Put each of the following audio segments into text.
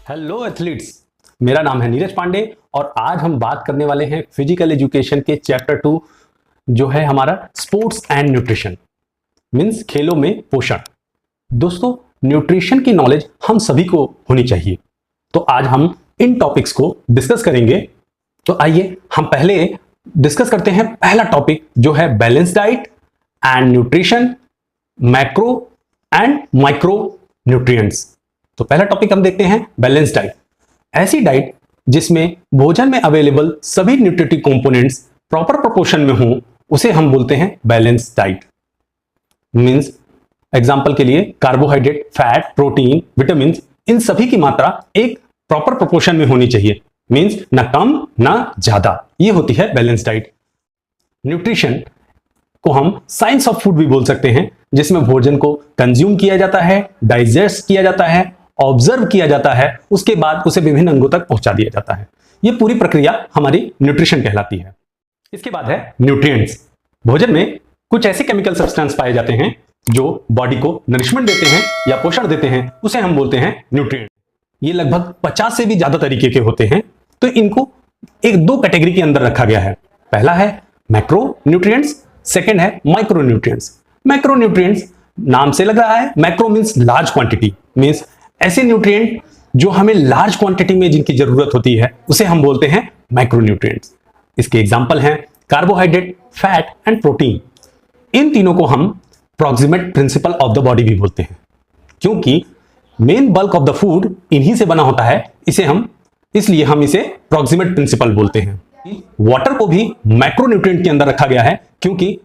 Hello athletes, मेरा नाम है नीरज पांडे और आज हम बात करने वाले हैं फिजिकल एजुकेशन के चैप्टर 2 जो है हमारा स्पोर्ट्स एंड न्यूट्रिशन मींस खेलों में पोषण। दोस्तों, न्यूट्रिशन की नॉलेज हम सभी को होनी चाहिए, तो आज हम इन टॉपिक्स को डिस्कस करेंगे। तो आइए हम पहले डिस्कस करते हैं पहला टॉपिक जो है balance diet and nutrition, macro and micro nutrients. तो पहला टॉपिक हम देखते हैं बैलेंस डाइट। ऐसी डाइट जिसमें भोजन में अवेलेबल सभी न्यूट्रिटिव कंपोनेंट्स प्रॉपर प्रोपोर्शन में हों, उसे हम बोलते हैं बैलेंस डाइट। मींस एग्जांपल के लिए कार्बोहाइड्रेट, फैट, प्रोटीन, विटामिन, इन सभी की मात्रा एक प्रॉपर प्रोपोर्शन में होनी चाहिए। मींस ना कम ना ज्यादा, ये होती है बैलेंस डाइट। न्यूट्रिशन को हम साइंस ऑफ फूड भी बोल सकते हैं, जिसमें भोजन को कंज्यूम किया जाता है, डाइजेस्ट किया जाता है, ऑब्जर्व किया जाता है, उसके बाद उसे विभिन्न अंगों तक पहुंचा दिया जाता है। यह पूरी प्रक्रिया हमारी न्यूट्रिशन कहलाती है। इसके बाद है न्यूट्रिएंट्स। भोजन में कुछ ऐसे केमिकल सब्सटेंस पाए जाते हैं जो बॉडी को नरिशमेंट देते हैं या पोषण देते हैं, उसे हम बोलते हैं न्यूट्रिएंट। ये लगभग 50 से भी ज्यादा तरीके के होते हैं, तो इनको एक दो कैटेगरी के अंदर रखा गया है। पहला है मैक्रो न्यूट्रिएंट्स, सेकंड है माइक्रो न्यूट्रिएंट्स। मैक्रो न्यूट्रिएंट्स नाम से लग रहा है, macro means large quantity, means ऐसे न्यूट्रिएंट जो हमें लार्ज क्वांटिटी में जिनकी जरूरत होती है, उसे हम बोलते हैं माइक्रो न्यूट्रिएंट्स। इसके एग्जांपल हैं कार्बोहाइड्रेट, फैट एंड प्रोटीन। इन तीनों को हम proximate principle of the body भी बोलते हैं, क्योंकि main bulk of the food इन्हीं से बना होता है, इसलिए हम इसे प्रॉक्सिमेट प्रिंसिपल बोलते हैं। वाटर को भी मैक्रो न्यूट्रिएंट के अंदर रखा गया है, क्योंकि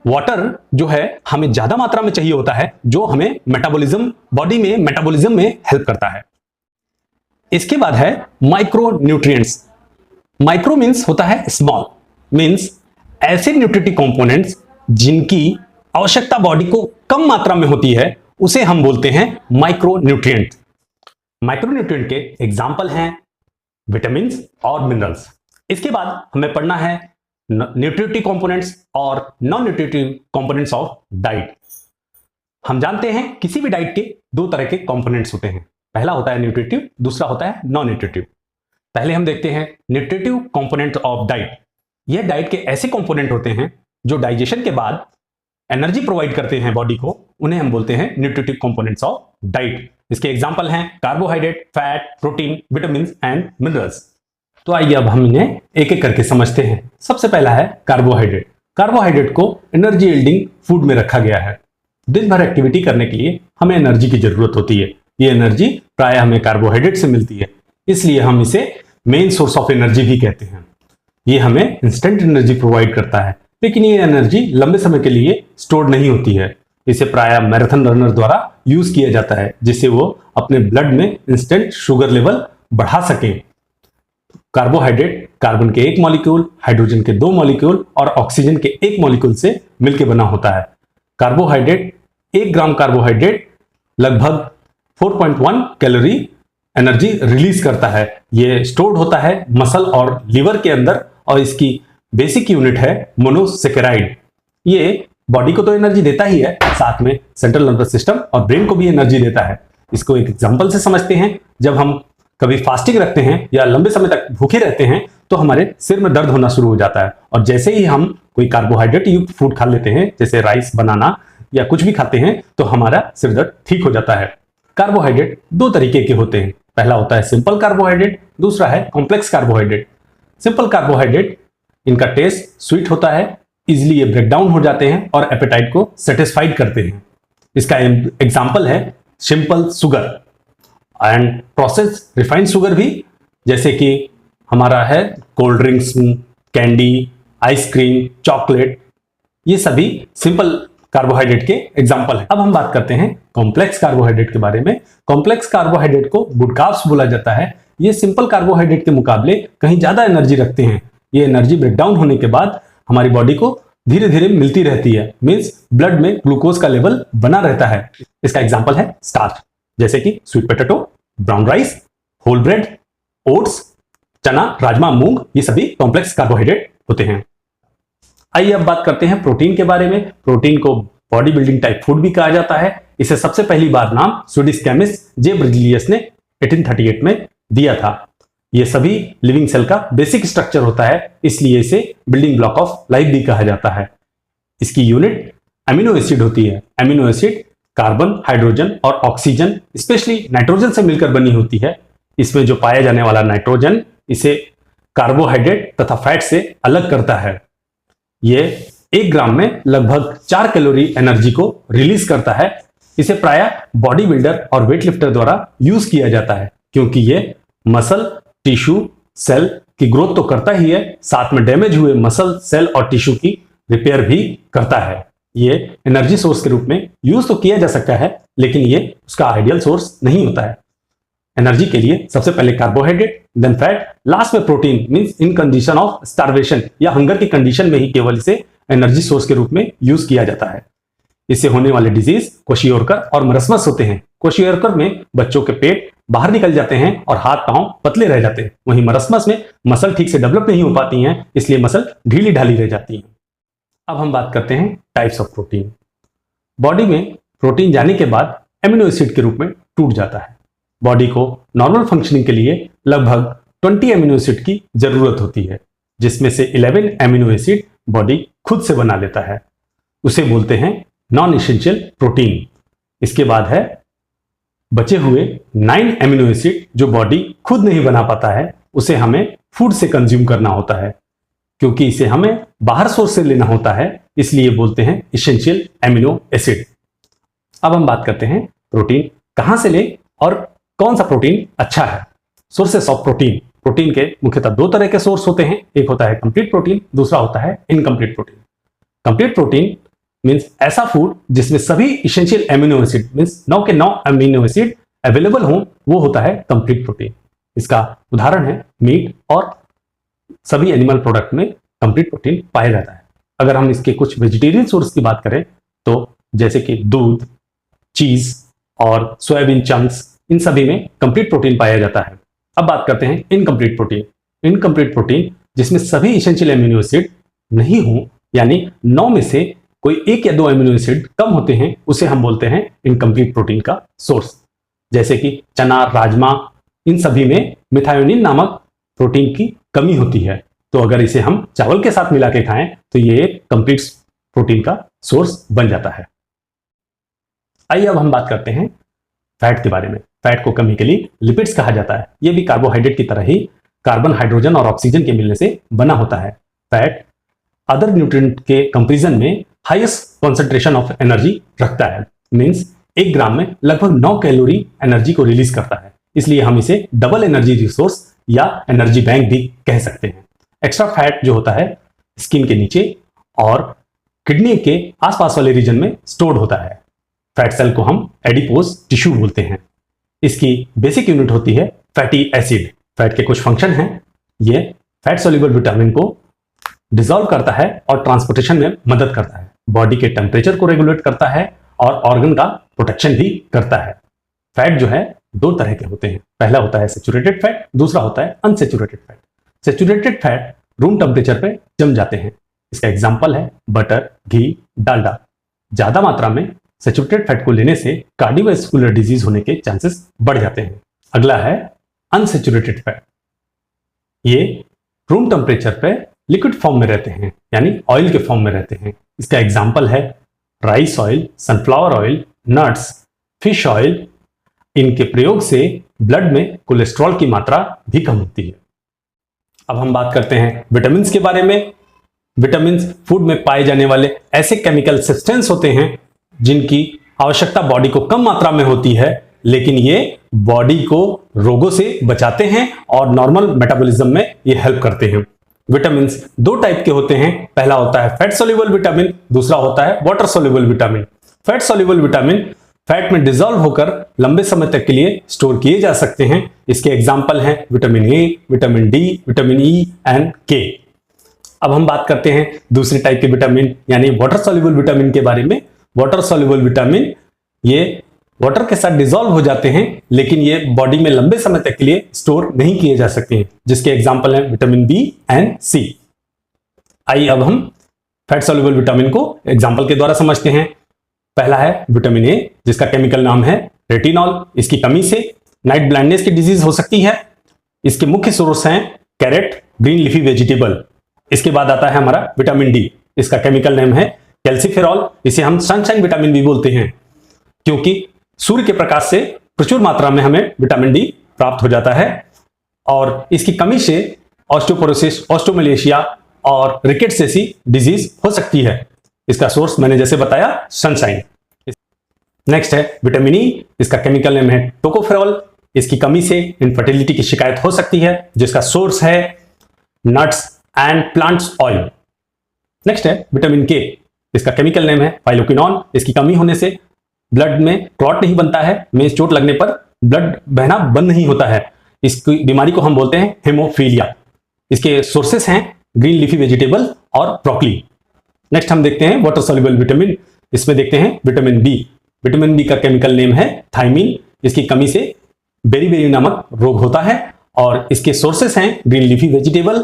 वाटर जो है हमें ज्यादा मात्रा में चाहिए होता है, जो हमें मेटाबॉलिज्म, बॉडी में मेटाबॉलिज्म में हेल्प करता है। इसके बाद है माइक्रो न्यूट्रिएंट्स। माइक्रो मींस होता है स्मॉल, मींस ऐसे न्यूट्रिटिव कंपोनेंट्स जिनकी आवश्यकता बॉडी को कम मात्रा में होती है, उसे हम बोलते हैं माइक्रो न्यूट्रिएंट। माइक्रो न्यूट्रिएंट के एग्जाम्पल हैं विटामिन और मिनरल्स। इसके बाद हमें पढ़ना है न्यूट्रिटिव कंपोनेंट्स और non nutritive components of diet. हम जानते हैं किसी भी डाइट के दो तरह के कंपोनेंट्स होते हैं, पहला होता है न्यूट्रिटिव, दूसरा होता है नॉन न्यूट्रिटिव। पहले हम देखते हैं न्यूट्रिटिव कंपोनेंट ऑफ डाइट। यह डाइट के ऐसे कंपोनेंट होते हैं जो डाइजेशन के बाद एनर्जी प्रोवाइड करते हैं बॉडी को, उन्हें हम बोलते हैं न्यूट्रिटिव कंपोनेंट्स ऑफ डाइट। इसके एग्जांपल हैं carbohydrate, fat, protein, vitamin and minerals. तो आइए अब हम इन्हें एक एक करके समझते हैं। सबसे पहला है कार्बोहाइड्रेट। कार्बोहाइड्रेट को एनर्जी यील्डिंग फूड में रखा गया है। दिन भर एक्टिविटी करने के लिए हमें एनर्जी की जरूरत होती है। ये एनर्जी प्राय हमें कार्बोहाइड्रेट से मिलती है, इसलिए हम इसे मेन सोर्स ऑफ एनर्जी भी कहते हैं। ये हमें इंस्टेंट एनर्जी प्रोवाइड करता है, लेकिन ये एनर्जी लंबे समय के लिए स्टोर नहीं होती है। इसे प्राय मैराथन रनर द्वारा यूज किया जाता है, जिससे वो अपने ब्लड में इंस्टेंट शुगर लेवल बढ़ा सकें। कार्बोहाइड्रेट कार्बन के एक मॉलिक्यूल, हाइड्रोजन के 2 मॉलिक्यूल और ऑक्सीजन के 1 मॉलिक्यूल से मिलकर बना होता है। कार्बोहाइड्रेट 1 ग्राम कार्बोहाइड्रेट लगभग 4.1 कैलोरी एनर्जी रिलीज करता है। यह स्टोर्ड होता है मसल और लिवर के अंदर, और इसकी बेसिक यूनिट है मोनोसेकेराइड। ये बॉडी को तो एनर्जी देता ही है, साथ में सेंट्रल नर्वस सिस्टम और ब्रेन को भी एनर्जी देता है। इसको एक एग्जांपल से समझते हैं। जब हम कभी फास्टिंग रखते हैं या लंबे समय तक भूखे रहते हैं, तो हमारे सिर में दर्द होना शुरू हो जाता है, और जैसे ही हम कोई कार्बोहाइड्रेट युक्त फूड खा लेते हैं, जैसे राइस, बनाना या कुछ भी खाते हैं, तो हमारा सिर दर्द ठीक हो जाता है। कार्बोहाइड्रेट 2 तरीके के होते हैं, पहला होता है सिंपल कार्बोहाइड्रेट, दूसरा है कॉम्प्लेक्स कार्बोहाइड्रेट। सिंपल कार्बोहाइड्रेट, इनका टेस्ट स्वीट होता है, इजिली ये ब्रेक डाउन हो जाते हैं और एपेटाइट को सेटिस्फाइड करते हैं। इसका एग्जाम्पल है simple sugar and process refined sugar भी, जैसे कि हमारा है cold drinks, candy, ice cream, chocolate, ये सभी सिंपल कार्बोहाइड्रेट के एग्जाम्पल हैं। अब हम बात करते हैं कॉम्प्लेक्स कार्बोहाइड्रेट के बारे में। कॉम्प्लेक्स कार्बोहाइड्रेट को गुड कार्ब्स बोला जाता है। ये सिंपल कार्बोहाइड्रेट के मुकाबले कहीं ज्यादा एनर्जी रखते हैं। ये एनर्जी ब्रेक डाउन होने के बाद हमारी बॉडी को धीरे धीरे मिलती रहती है, मीन्स ब्लड में ग्लूकोज का लेवल बना रहता है। इसका एग्जाम्पल है स्टार्च, जैसे कि sweet potato, brown rice, whole bread, oats, चना, राजमा, मूंग, ये सभी कॉम्प्लेक्स कार्बोहाइड्रेट होते हैं। आइए अब बात करते हैं प्रोटीन के बारे में। प्रोटीन को बॉडी बिल्डिंग टाइप फूड भी कहा जाता है। इसे सबसे पहली बार नाम स्वीडिश केमिस्ट जे ब्रिजिलियस ने 1838 में दिया था। ये सभी लिविंग सेल का बेसिक स्ट्रक्चर होता है, इसलिए इसे बिल्डिंग ब्लॉक ऑफ लाइफ भी कहा जाता है। इसकी यूनिट अमीनो एसिड होती है। अमीनो एसिड कार्बन, हाइड्रोजन और ऑक्सीजन, स्पेशली नाइट्रोजन से मिलकर बनी होती है। इसमें जो पाया जाने वाला नाइट्रोजन इसे कार्बोहाइड्रेट तथा फैट से अलग करता है। ये 1 ग्राम में लगभग 4 कैलोरी एनर्जी को रिलीज करता है। इसे प्रायः बॉडी बिल्डर और वेट लिफ्टर द्वारा यूज किया जाता है, क्योंकि ये मसल, टिश्यू, सेल की ग्रोथ तो करता ही है, साथ में डैमेज हुए मसल, सेल और टिश्यू की रिपेयर भी करता है। ये एनर्जी सोर्स के रूप में यूज तो किया जा सकता है, लेकिन ये उसका आइडियल सोर्स नहीं होता है। एनर्जी के लिए सबसे पहले कार्बोहाइड्रेट, देन फैट, लास्ट में protein, means in condition of starvation या हंगर की कंडीशन में ही केवल इसे एनर्जी सोर्स के रूप में यूज किया जाता है। इससे होने वाले डिजीज क्वेशियोर्कर और मरस्मस होते हैं। क्वेशियोर्कर में बच्चों के पेट बाहर निकल जाते हैं और हाथ पांव पतले रह जाते हैं। वहीं मरस्मस में मसल ठीक से डेवलप नहीं हो पाती हैं, इसलिए मसल ढीली ढाली रह जाती हैं। अब हम बात करते हैं टाइप्स ऑफ प्रोटीन। बॉडी में प्रोटीन जाने के बाद एमिनो एसिड के रूप में टूट जाता है। बॉडी को नॉर्मल फंक्शनिंग के लिए लगभग 20 एमिनो एसिड की जरूरत होती है, जिसमें से 11 एमिनो एसिड बॉडी खुद से बना लेता है। उसे बोलते हैं नॉन एसेंशियल प्रोटीन। इसके बाद है बचे हुए 9 एमिनो एसिड जो बॉडी खुद नहीं बना पाता है, उसे हमें फूड से कंज्यूम करना होता है। क्योंकि इसे हमें बाहर सोर्स से लेना होता है, इसलिए बोलते हैं एसेंशियल एमिनो एसिड। अब हम बात करते हैं प्रोटीन कहां से ले और कौन सा प्रोटीन अच्छा है। Sources of protein. प्रोटीन के मुख्यतः 2 तरह के सोर्स होते हैं। एक होता है कंप्लीट प्रोटीन, दूसरा होता है incomplete protein. Complete protein means ऐसा फूड जिसमें सभी एसेंशियल एमिनो एसिड मींस 9 के 9 अमीनो एसिड अवेलेबल हों, वो होता है कंप्लीट प्रोटीन। इसका उदाहरण है मीट, और सभी एनिमल प्रोडक्ट में कंप्लीट प्रोटीन पाया जाता है। अगर हम इसके कुछ वेजिटेरियन सोर्स की बात करें तो जैसे कि दूध, चीज और सोयाबीन चंक्स, इन सभी में कंप्लीट प्रोटीन पाया जाता है। अब बात करते हैं इनकम्प्लीट प्रोटीन। इनकम्प्लीट प्रोटीन जिसमें सभी एसेंशियल एमिनो एसिड नहीं हो, यानी 9 में से कोई 1 या 2 एमिनो एसिड कम होते हैं, उसे हम बोलते हैं इनकम्प्लीट प्रोटीन का सोर्स। जैसे कि चना, राजमा, इन सभी में मिथायोनिन नामक प्रोटीन की कमी होती है। तो अगर इसे हम चावल के साथ मिला के खाएं तो ये एक कंप्लीट प्रोटीन का सोर्स बन जाता है। आइए अब हम बात करते हैं फैट के बारे में। फैट को केमिकली लिपिड्स कहा जाता है। ये भी कार्बोहाइड्रेट की तरह ही कार्बन, हाइड्रोजन और ऑक्सीजन के मिलने से बना होता है। फैट अदर न्यूट्रिएंट के कंपैरिजन में हाईएस्ट कंसंट्रेशन ऑफ एनर्जी रखता है। मींस 1 ग्राम में लगभग 9 कैलोरी एनर्जी को रिलीज करता है, इसलिए हम इसे डबल एनर्जी रिसोर्स या एनर्जी बैंक भी कह सकते हैं। एक्स्ट्रा फैट जो होता है स्किन के नीचे और किडनी के आसपास वाले रीजन में स्टोर्ड होता है। फैट सेल को हम एडिपोज टिश्यू बोलते हैं। इसकी बेसिक यूनिट होती है फैटी एसिड। फैट के कुछ फंक्शन हैं। ये फैट सोल्यूबल विटामिन को डिसॉल्व करता है और ट्रांसपोर्टेशन में मदद करता है। बॉडी के टेम्परेचर को रेगुलेट करता है और ऑर्गन का प्रोटेक्शन भी करता है। फैट जो है 2 तरह के होते हैं। पहला होता है सैचुरेटेड फैट, दूसरा होता है unsaturated fat. Saturated fat room temperature पे जम जाते हैं। इसका एग्जांपल है बटर, घी, डालडा। ज्यादा मात्रा में सैचुरेटेड फैट को लेने से कार्डियोवैस्कुलर डिजीज होने के चांसेस बढ़ जाते हैं। अगला है अनसैचुरेटेड फैट। ये रूम टेम्परेचर पे लिक्विड फॉर्म में रहते हैं, यानी ऑयल के फॉर्म में रहते हैं। इसका एग्जांपल है rice oil, sunflower oil, nuts, fish oil. इनके प्रयोग से ब्लड में कोलेस्ट्रॉल की मात्रा भी कम होती है। अब हम बात करते हैं विटामिन्स के बारे में। विटामिन्स फूड में पाए जाने वाले ऐसे केमिकल सब्सटेंस होते हैं जिनकी आवश्यकता बॉडी को कम मात्रा में होती है, लेकिन ये बॉडी को रोगों से बचाते हैं और नॉर्मल मेटाबॉलिज्म में ये हेल्प करते हैं। विटामिन्स 2 टाइप के होते हैं। पहला होता है फैट सोल्यूबल विटामिन, दूसरा होता है water soluble vitamin. Fat soluble vitamin fat में डिसॉल्व होकर लंबे समय तक के लिए स्टोर किए जा सकते हैं। इसके एग्जाम्पल हैं vitamin A, vitamin D, vitamin E and के। अब हम बात करते हैं दूसरे टाइप के विटामिन यानी वाटर सोल्यूबल विटामिन के बारे में। वाटर सोल्यूबल विटामिन ये वाटर के साथ डिसॉल्व हो जाते हैं, लेकिन ये बॉडी में लंबे समय तक के लिए स्टोर नहीं किए जा सकते हैं, जिसके एग्जाम्पल हैं विटामिन बी एंड सी। आइए अब हम फैट सोल्यूबल विटामिन को एग्जाम्पल के द्वारा समझते हैं। पहला है विटामिन ए, जिसका केमिकल नाम है रेटिनॉल। इसकी कमी से नाइट ब्लाइंडनेस की डिजीज हो सकती है। इसके मुख्य सोर्स हैं कैरेट, ग्रीन लीफी वेजिटेबल। इसके बाद आता है हमारा विटामिन डी। इसका केमिकल नेम है कैल्सिफेरॉल। इसे हम सनशाइन विटामिन भी बोलते हैं, क्योंकि सूर्य के प्रकाश से प्रचुर मात्रा में हमें विटामिन डी प्राप्त हो जाता है और इसकी कमी से ऑस्टियोपोरोसिस, ऑस्टियोमलेशिया और रिकेट्स जैसी डिजीज हो सकती है। इसका सोर्स मैंने जैसे बताया सनशाइन। नेक्स्ट है विटामिन ई। इसका केमिकल नेम है टोकोफेरॉल। इसकी कमी से इनफर्टिलिटी की शिकायत हो सकती है, जिसका सोर्स है nuts and plants oil. Next है विटामिन के। इसका केमिकल नेम है पाइलोक्विनोन। इसकी कमी होने से ब्लड में क्लॉट नहीं बनता है, में चोट लगने पर ब्लड बहना बंद नहीं होता है। इसकी बीमारी को हम बोलते हैं हेमोफीलिया। इसके सोर्सेस हैं ग्रीन लीफी वेजिटेबल और ब्रोकली। नेक्स्ट हम देखते हैं वाटर सॉल्युबल विटामिन। इसमें देखते हैं विटामिन बी। विटामिन बी का केमिकल नेम है थायमीन। इसकी कमी से बेरी नामक रोग होता है और इसके सोर्सेस हैं green leafy vegetable,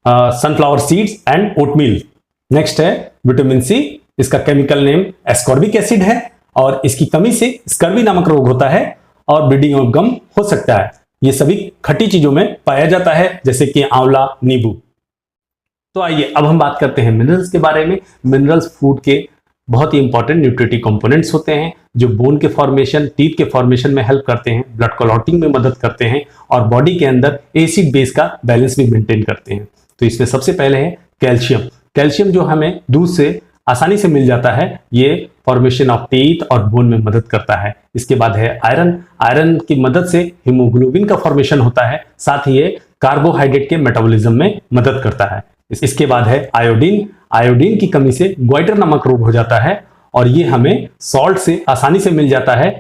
sunflower seeds and oatmeal. Next है विटामिन सी। इसका केमिकल नेम एस्कॉर्बिक एसिड है और इसकी कमी से स्कर्वी नामक रोग होता है और ब्लीडिंग ऑफ गम हो सकता है। ये सभी खट्टी चीजों में पाया जाता है, जैसे कि आंवला, नींबू। तो आइए अब हम बात करते हैं मिनरल्स के बारे में। मिनरल्स फूड के बहुत ही इंपॉर्टेंट न्यूट्रिटिव कंपोनेंट्स होते हैं, जो बोन के फॉर्मेशन, टीथ के फॉर्मेशन में हेल्प करते हैं, ब्लड क्लॉटिंग में मदद करते हैं और बॉडी के अंदर एसिड बेस का बैलेंस भी मेंटेन करते हैं। तो इसमें सबसे पहले है कैल्शियम। कैल्शियम जो हमें दूध से आसानी से मिल जाता है, ये फॉर्मेशन ऑफ टीथ और बोन में मदद करता है। इसके बाद है आयरन। आयरन की मदद से हीमोग्लोबिन का फॉर्मेशन होता है, साथ ही ये कार्बोहाइड्रेट के मेटाबॉलिज्म में मदद करता है। इसके बाद है आयोडीन। आयोडीन की कमी से ग्वाइटर नामक रोग हो जाता है और ये हमें सॉल्ट से आसानी से मिल जाता है।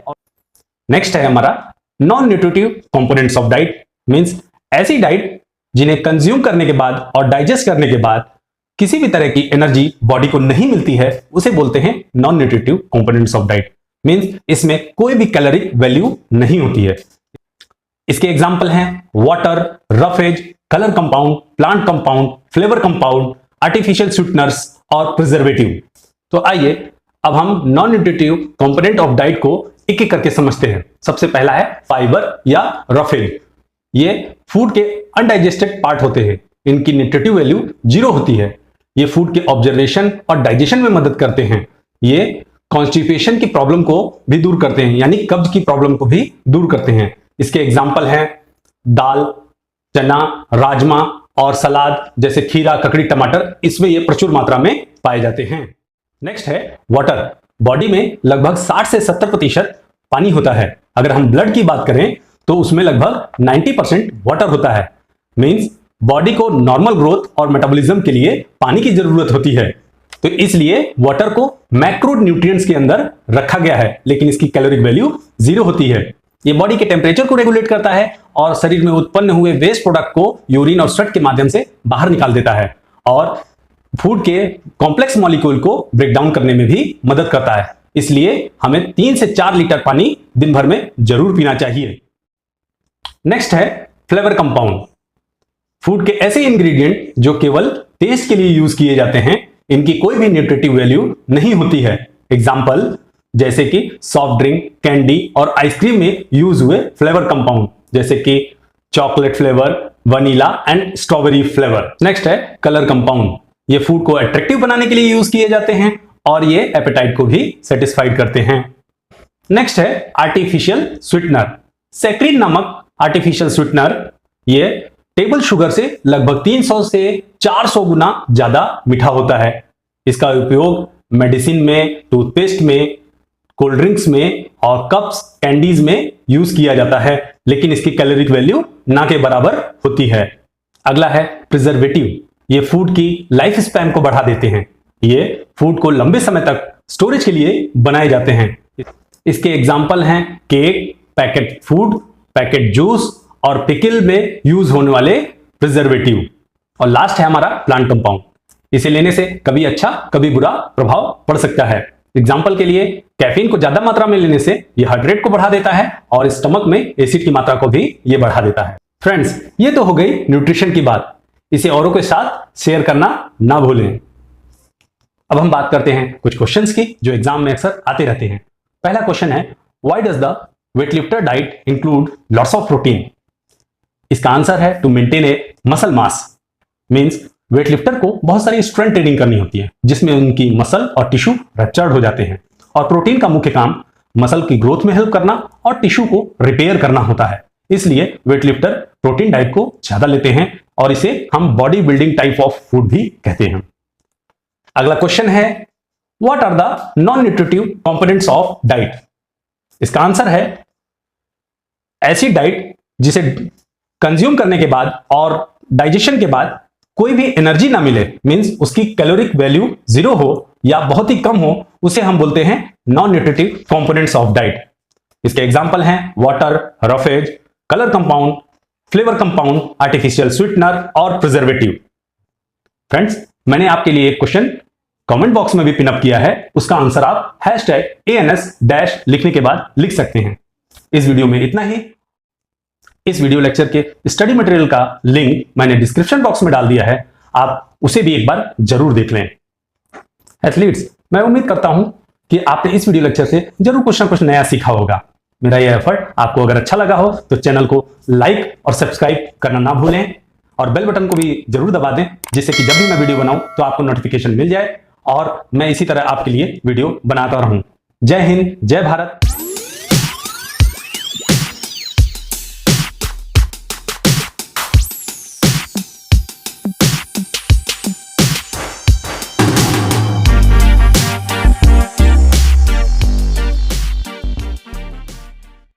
नेक्स्ट है हमारा non nutritive components of diet. Means ऐसी डाइट जिन्हें कंज्यूम करने के बाद और डाइजेस्ट करने के बाद किसी भी तरह की एनर्जी बॉडी को नहीं मिलती है, उसे बोलते हैं non nutritive components of diet. Means इसमें कोई भी कैलोरिक वैल्यू नहीं होती है। इसके एग्जांपल हैं water, roughage, colour compound, plant compound, flavour compound, artificial sweeteners और प्रिजर्वेटिव। तो आइए अब हम non nutritive component of diet को एक एक करके समझते हैं। सबसे पहला है फाइबर या रफेज। ये फूड के अनडाइजेस्टेड पार्ट होते हैं। इनकी न्यूट्रिटिव वैल्यू 0 होती है। ये फूड के ऑब्जर्वेशन और डाइजेशन में मदद करते हैं। ये कॉन्स्टिपेशन की प्रॉब्लम को भी दूर करते हैं, यानी कब्ज की प्रॉब्लम को भी दूर करते हैं। इसके एग्जाम्पल हैं दाल, चना, राजमा और सलाद जैसे खीरा, ककड़ी, टमाटर। इसमें ये प्रचुर मात्रा में पाए जाते हैं। नेक्स्ट है वाटर। बॉडी में लगभग 60 से 70% पानी होता है। अगर हम ब्लड की बात करें तो उसमें लगभग 90% वाटर होता है। मींस बॉडी को नॉर्मल ग्रोथ और मेटाबॉलिज्म के लिए पानी की जरूरत होती है। तो इसलिए वाटर को मैक्रो न्यूट्रिएंट्स के अंदर रखा गया है, लेकिन इसकी कैलोरिक वैल्यू 0 होती है। ये बॉडी के टेम्परेचर को रेगुलेट करता है और शरीर में उत्पन्न हुए वेस्ट प्रोडक्ट को यूरिन और स्वेट के माध्यम से बाहर निकाल देता है और फूड के कॉम्प्लेक्स मॉलिक्यूल को ब्रेक डाउन करने में भी मदद करता है। इसलिए हमें 3 से 4 लीटर पानी दिन भर में जरूर पीना चाहिए। नेक्स्ट है फ्लेवर कंपाउंड। फूड के ऐसे इंग्रेडिएंट जो केवल टेस्ट के लिए यूज किए जाते हैं, इनकी कोई भी न्यूट्रिटिव वैल्यू नहीं होती है। एग्जाम्पल जैसे कि सॉफ्ट ड्रिंक, कैंडी और आइसक्रीम में यूज हुए फ्लेवर कंपाउंड, जैसे कि chocolate flavour, vanilla and strawberry flavour. Next है कलर कंपाउंड। ये फूड को अट्रैक्टिव बनाने के लिए यूज किए जाते हैं और ये एपेटाइट को भी सेटिस्फाइड करते हैं। नेक्स्ट है आर्टिफिशियल स्वीटनर। सैक्रिन नामक आर्टिफिशियल स्वीटनर ये टेबल शुगर से लगभग 300 से 400 गुना ज्यादा मीठा होता है। इसका उपयोग मेडिसिन में, टूथपेस्ट में, कोल्ड ड्रिंक्स में और कप्स, कैंडीज में यूज किया जाता है, लेकिन इसकी कैलोरिक वैल्यू ना के बराबर होती है। अगला है प्रिजर्वेटिव। ये फूड की लाइफ स्पैन को बढ़ा देते हैं। ये फूड को लंबे समय तक स्टोरेज के लिए बनाए जाते हैं। इसके एग्जाम्पल हैं cake, packet food, packet juice और पिकल में यूज होने वाले प्रिजर्वेटिव। और लास्ट है हमारा प्लांट कंपाउंड। इसे लेने से कभी अच्छा कभी बुरा प्रभाव पड़ सकता है। एग्जाम्पल के लिए कैफीन को ज्यादा मात्रा में लेने से यह हार्ट रेट को बढ़ा देता है और स्टमक में एसिड की मात्रा को भी यह बढ़ा देता है। फ्रेंड्स, ये तो हो गई न्यूट्रिशन की बात। इसे औरों के साथ शेयर करना ना भूलें। अब हम बात करते हैं कुछ क्वेश्चंस की जो एग्जाम में अक्सर आते रहते हैं। पहला क्वेश्चन है, why does the weightlifter diet include lots of protein? इसका आंसर है to maintain a muscle mass. Means weightlifter को बहुत सारी स्ट्रेंथ ट्रेनिंग करनी होती है जिसमें उनकी मसल और टिश्यू रप्चर्ड हो जाते हैं, और प्रोटीन का मुख्य काम मसल की ग्रोथ में हेल्प करना और टिश्यू को रिपेयर करना होता है। इसलिए वेटलिफ्टर प्रोटीन डाइट को ज्यादा लेते हैं और इसे हम body building type of food भी कहते हैं। अगला क्वेश्चन है, what are the non nutritive components of diet? इसका आंसर है ऐसी डाइट जिसे कंज्यूम करने के बाद और डाइजेशन के बाद कोई भी एनर्जी ना मिले, मींस उसकी कैलोरिक वैल्यू 0 हो या बहुत ही कम हो, उसे हम बोलते हैं non nutritive components of diet. इसके एग्जांपल हैं water, roughage, colour compound, flavour compound, artificial sweetener और प्रिजर्वेटिव। फ्रेंड्स, मैंने आपके लिए एक क्वेश्चन कमेंट बॉक्स में भी पिन अप किया है, उसका आंसर आप #ANS- लिखने के बाद लिख सकते हैं। इस वीडियो में इतना ही। इस वीडियो लेक्चर के स्टडी मटेरियल का लिंक मैंने डिस्क्रिप्शन बॉक्स में डाल दिया है, आप उसे भी एक बार जरूर देख लें। एथलीट्स, मैं उम्मीद करता हूं कि आपने इस वीडियो लेक्चर से जरूर कुछ ना कुछ नया सीखा होगा। मेरा यह एफर्ट आपको अगर अच्छा लगा हो तो चैनल को लाइक और सब्सक्राइब करना ना भूलें, और बेल बटन को भी जरूर दबा दें, जिससे कि जब भी मैं वीडियो बनाऊं तो आपको नोटिफिकेशन मिल जाए और मैं इसी तरह आपके लिए वीडियो बनाता रहूं। जय हिंद, जय भारत।